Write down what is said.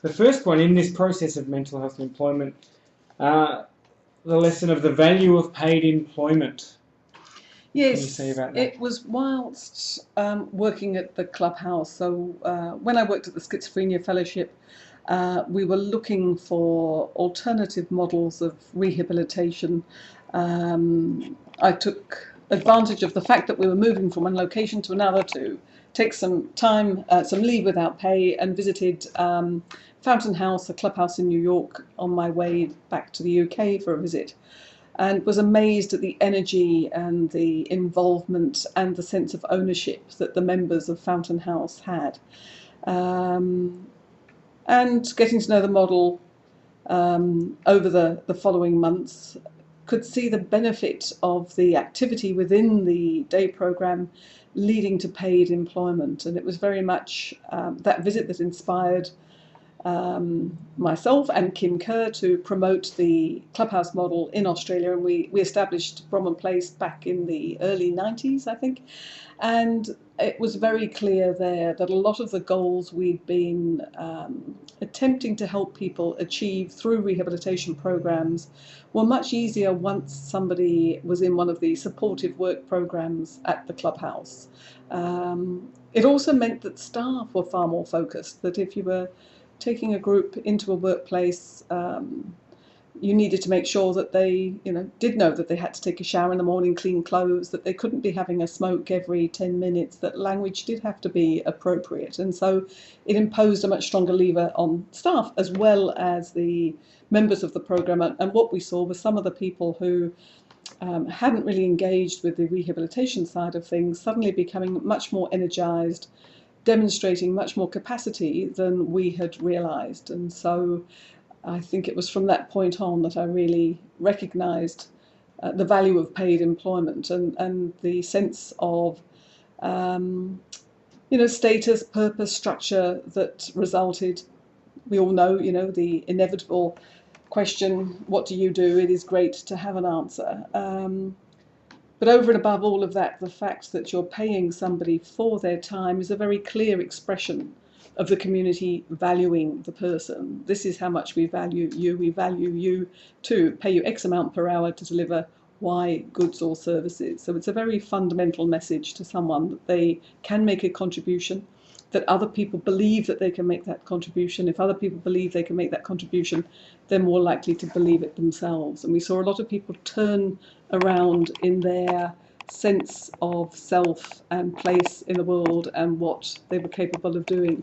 The first one in this process of mental health and employment, the lesson of the value of paid employment. Yes, what can you say about that? It was whilst working at the clubhouse. So when I worked at the Schizophrenia Fellowship, we were looking for alternative models of rehabilitation. I took advantage of the fact that we were moving from one location to another to take some time, some leave without pay, and visited Fountain House, a clubhouse in New York, on my way back to the UK for a visit, and was amazed at the energy and the involvement and the sense of ownership that the members of Fountain House had. And getting to know the model over the following months, could see the benefit of the activity within the day programme leading to paid employment. And it was very much that visit that inspired myself and Kim Kerr to promote the clubhouse model in Australia, and we established Bromham Place back in the early 90s, I think. And it was very clear there that a lot of the goals we'd been attempting to help people achieve through rehabilitation programs were much easier once somebody was in one of the supportive work programs at the clubhouse. It also meant that staff were far more focused, that if you were taking a group into a workplace, you needed to make sure that they, did know that they had to take a shower in the morning, clean clothes, that they couldn't be having a smoke every 10 minutes, that language did have to be appropriate. And so it imposed a much stronger lever on staff as well as the members of the programme. And what we saw was some of the people who hadn't really engaged with the rehabilitation side of things suddenly becoming much more energised, demonstrating much more capacity than we had realised. And so I think it was from that point on that I really recognised the value of paid employment and the sense of status, purpose, structure that resulted. We all know, the inevitable question, what do you do? It is great to have an answer. But over and above all of that, the fact that you're paying somebody for their time is a very clear expression of the community valuing the person. This is how much we value you to pay you X amount per hour to deliver Y goods or services. So it's a very fundamental message to someone that they can make a contribution, that other people believe that they can make that contribution. If other people believe they can make that contribution, they're more likely to believe it themselves. And we saw a lot of people turn around in their sense of self and place in the world and what they were capable of doing.